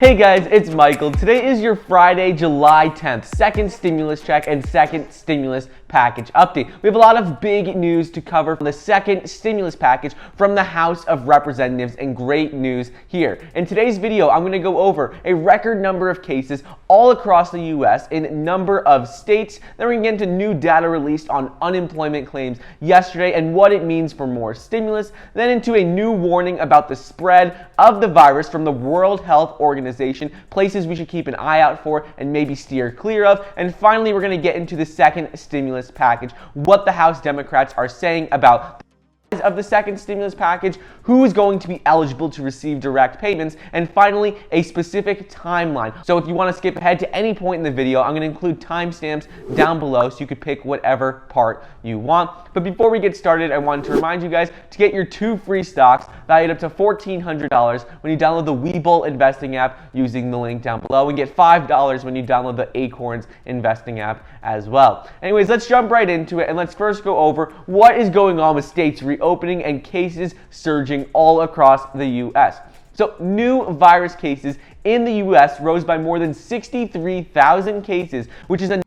Hey guys, it's Michael. Today is your Friday, July 10th, second stimulus check and second stimulus package update. We have a lot of big news to cover from the second stimulus package from the House of Representatives, and great news here. In today's video, I'm going to go over a record number of cases all across the U.S. in a number of states. Then we're going to get into new data released on unemployment claims yesterday and what it means for more stimulus. Then into a new warning about the spread of the virus from the World Health Organization, places we should keep an eye out for and maybe steer clear of. And finally, we're going to get into the second stimulus package, what the House Democrats are saying about of the second stimulus package, who is going to be eligible to receive direct payments, and finally a specific timeline. So if you want to skip ahead to any point in the video, I'm going to include timestamps down below so you could pick whatever part you want. But before we get started, I wanted to remind you guys to get your 2 free stocks valued up to $1,400 when you download the Webull investing app using the link down below, and get $5 when you download the Acorns investing app as well. Anyways, let's jump right into it, and let's first go over what is going on with states reopening and cases surging all across the U.S. So new virus cases in the U.S. rose by more than 63,000 cases, which is a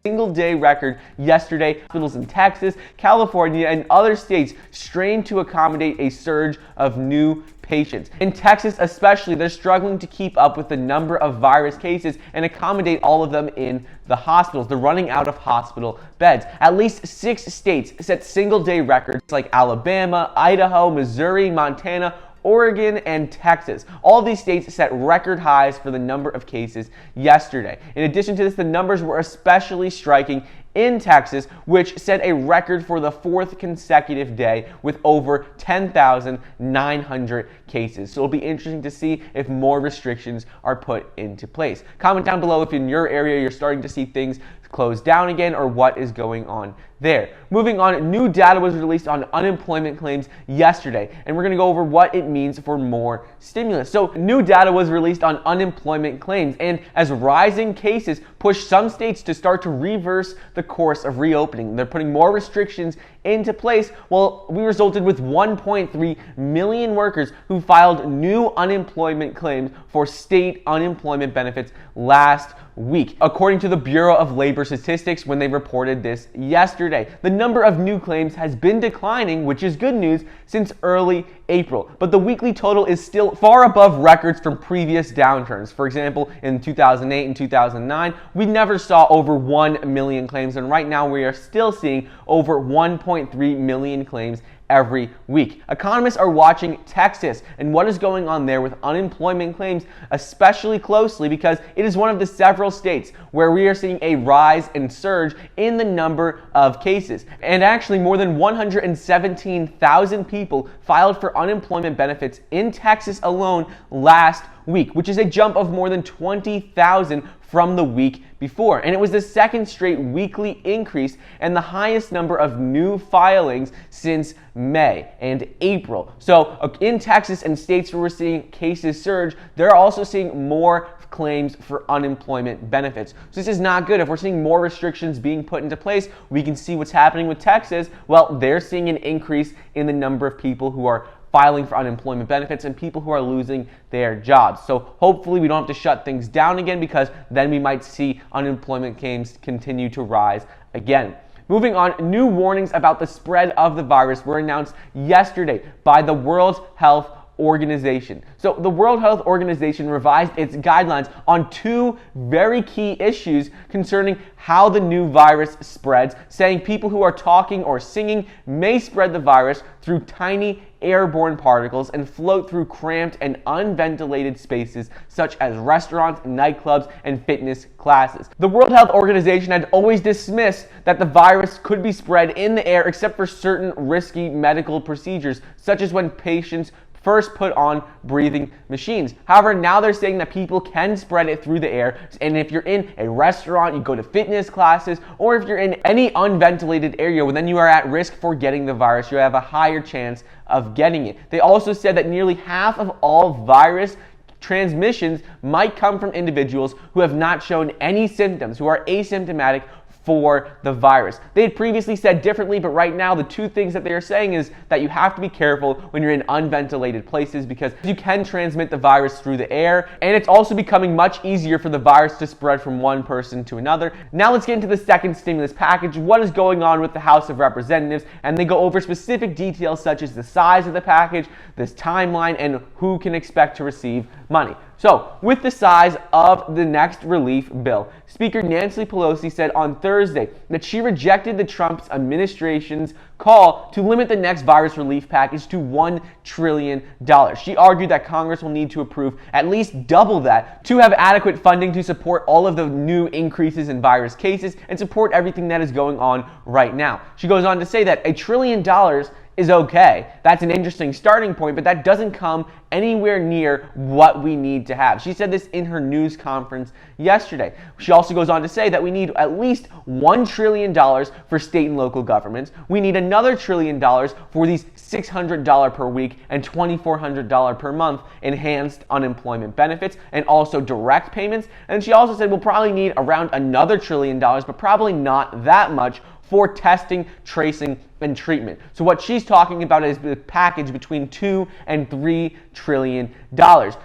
single-day record yesterday. Hospitals in Texas, California, and other states strained to accommodate a surge of new patients. In Texas especially, they're struggling to keep up with the number of virus cases and accommodate all of them in the hospitals. They're running out of hospital beds. At least 6 states set single-day records like Alabama, Idaho, Missouri, Montana, Oregon, and Texas. All of these states set record highs for the number of cases yesterday. In addition to this, the numbers were especially striking in Texas, which set a record for the 4th consecutive day with over 10,900 cases. So it'll be interesting to see if more restrictions are put into place. Comment down below if in your area you're starting to see things close down again or what is going on there. Moving on, new data was released on unemployment claims yesterday, and we're going to go over what it means for more stimulus. So new data was released on unemployment claims, and as rising cases push some states to start to reverse the course of reopening, they're putting more restrictions into place. Well, we resulted with 1.3 million workers who filed new unemployment claims for state unemployment benefits last week, according to the Bureau of Labor Statistics when they reported this yesterday. The number of new claims has been declining, which is good news, since early April, but the weekly total is still far above records from previous downturns. For example, in 2008 and 2009, we never saw over 1 million claims, and right now we are still seeing over 1.3 million claims every week. Economists are watching Texas and what is going on there with unemployment claims especially closely, because it is one of the several states where we are seeing a rise and surge in the number of cases. And actually, more than 117,000 people filed for unemployment benefits in Texas alone last week, which is a jump of more than 20,000 from the week before. And it was the second straight weekly increase and the highest number of new filings since May and April. So in Texas and states where we're seeing cases surge, they're also seeing more claims for unemployment benefits. So this is not good. If we're seeing more restrictions being put into place, we can see what's happening with Texas. Well, they're seeing an increase in the number of people who are filing for unemployment benefits and people who are losing their jobs. So hopefully we don't have to shut things down again, because then we might see unemployment claims continue to rise again. Moving on, new warnings about the spread of the virus were announced yesterday by the World Health Organization. So the World Health Organization revised its guidelines on 2 very key issues concerning how the new virus spreads, saying people who are talking or singing may spread the virus through tiny airborne particles and float through cramped and unventilated spaces such as restaurants, nightclubs, and fitness classes. The World Health Organization had always dismissed that the virus could be spread in the air except for certain risky medical procedures, such as when patients first put on breathing machines. However, now they're saying that people can spread it through the air, and if you're in a restaurant, you go to fitness classes, or if you're in any unventilated area, well, then you are at risk for getting the virus. You have a higher chance of getting it. They also said that nearly half of all virus transmissions might come from individuals who have not shown any symptoms, who are asymptomatic for the virus. They had previously said differently, but right now the two things that they are saying is that you have to be careful when you're in unventilated places because you can transmit the virus through the air, and it's also becoming much easier for the virus to spread from one person to another. Now let's get into the second stimulus package, what is going on with the House of Representatives, and they go over specific details such as the size of the package, this timeline, and who can expect to receive money. So, with the size of the next relief bill, Speaker Nancy Pelosi said on Thursday that she rejected the Trump administration's call to limit the next virus relief package to $1 trillion. She argued that Congress will need to approve at least double that to have adequate funding to support all of the new increases in virus cases and support everything that is going on right now. She goes on to say that $1 trillion is okay. That's an interesting starting point, but that doesn't come anywhere near what we need to have. She said this in her news conference yesterday. She also goes on to say that we need at least $1 trillion for state and local governments. We need another $1 trillion for these $600 per week and $2,400 per month enhanced unemployment benefits and also direct payments. And she also said we'll probably need around another $1 trillion, but probably not that much for testing, tracing, and treatment. So what she's talking about is the package between $2 and $3 trillion.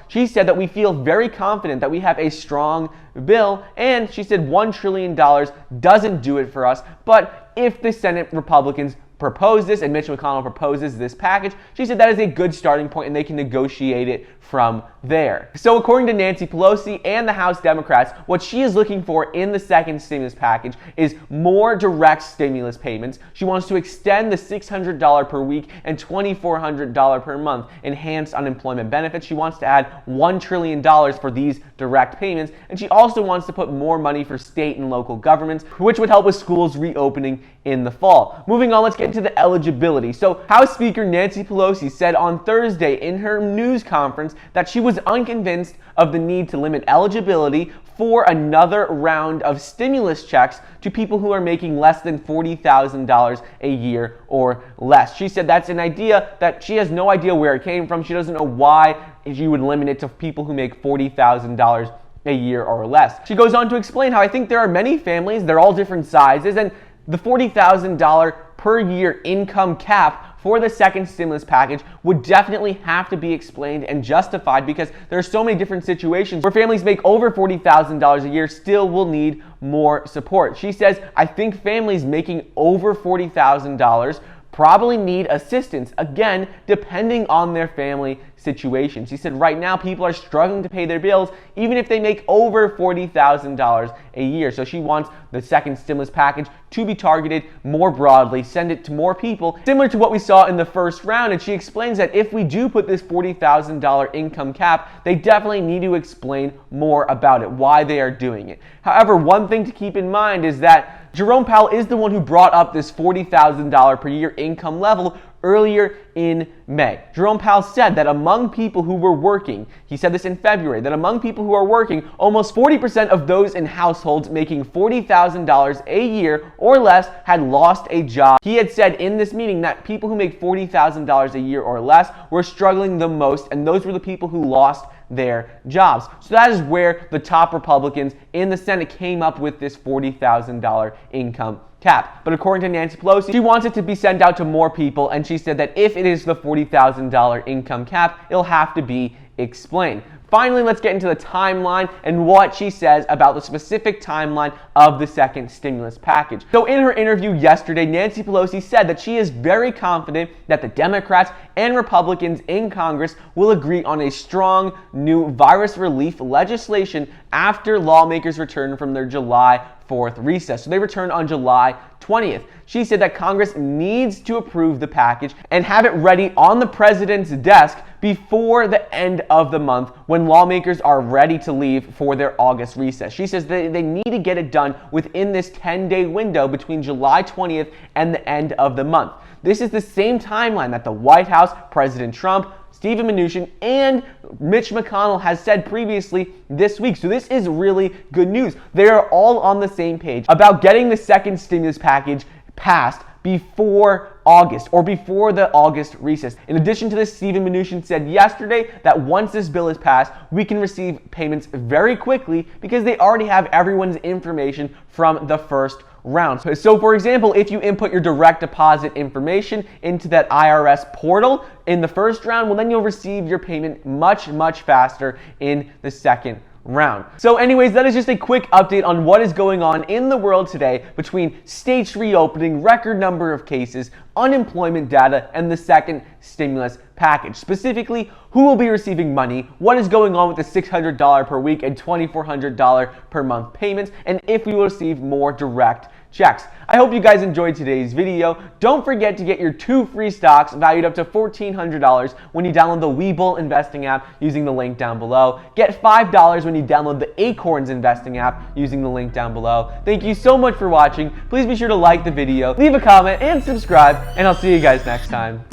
She said that we feel very confident that we have a strong bill, and she said $1 trillion doesn't do it for us, but if the Senate Republicans propose this and Mitch McConnell proposes this package, she said that is a good starting point and they can negotiate it from there. So according to Nancy Pelosi and the House Democrats, what she is looking for in the second stimulus package is more direct stimulus payments. She wants to extend the $600 per week and $2,400 per month enhanced unemployment benefits. She wants to add $1 trillion for these direct payments, and she also wants to put more money for state and local governments, which would help with schools reopening in the fall. Moving on, let's get into the eligibility. So House Speaker Nancy Pelosi said on Thursday in her news conference that she was unconvinced of the need to limit eligibility for another round of stimulus checks to people who are making less than $40,000 a year or less. She said that's an idea that she has no idea where it came from. She doesn't know why she would limit it to people who make $40,000 a year or less. She goes on to explain how I think there are many families, they're all different sizes, and the $40,000 per year income cap for the second stimulus package would definitely have to be explained and justified because there are so many different situations where families make over $40,000 a year still will need more support. She says, I think families making over $40,000 probably need assistance, again, depending on their family situation. She said right now people are struggling to pay their bills even if they make over $40,000 a year. So she wants the second stimulus package to be targeted more broadly, send it to more people, similar to what we saw in the first round. And she explains that if we do put this $40,000 income cap, they definitely need to explain more about it, why they are doing it. However, one thing to keep in mind is that Jerome Powell is the one who brought up this $40,000 per year income level earlier in May. Jerome Powell said that among people who were working, he said this in February, that among people who are working, almost 40% of those in households making $40,000 a year or less had lost a job. He had said in this meeting that people who make $40,000 a year or less were struggling the most, and those were the people who lost their jobs. So that is where the top Republicans in the Senate came up with this $40,000 income cap. But according to Nancy Pelosi, she wants it to be sent out to more people, and she said that if it is the $40,000 income cap, it'll have to be explained. Finally, let's get into the timeline and what she says about the specific timeline of the second stimulus package. So in her interview yesterday, Nancy Pelosi said that she is very confident that the Democrats and Republicans in Congress will agree on a strong new virus relief legislation after lawmakers return from their July 4th recess. So they return on July 20th. She said that Congress needs to approve the package and have it ready on the president's desk before the end of the month when lawmakers are ready to leave for their August recess. She says they need to get it done within this 10-day window between July 20th and the end of the month. This is the same timeline that the White House, President Trump, Stephen Mnuchin, and Mitch McConnell has said previously this week. So this is really good news. They are all on the same page about getting the second stimulus package passed before August or before the August recess. In addition to this, Stephen Mnuchin said yesterday that once this bill is passed, we can receive payments very quickly because they already have everyone's information from the first round. So for example, if you input your direct deposit information into that IRS portal in the first round, well, then you'll receive your payment much faster in the second round. So anyways, that is just a quick update on what is going on in the world today between states reopening, record number of cases, unemployment data, and the second stimulus package. Specifically, who will be receiving money, what is going on with the $600 per week and $2,400 per month payments, and if we will receive more direct checks. I hope you guys enjoyed today's video. Don't forget to get your 2 free stocks valued up to $1,400 when you download the Webull investing app using the link down below. Get $5 when you download the Acorns investing app using the link down below. Thank you so much for watching. Please be sure to like the video, leave a comment, and subscribe, and I'll see you guys next time.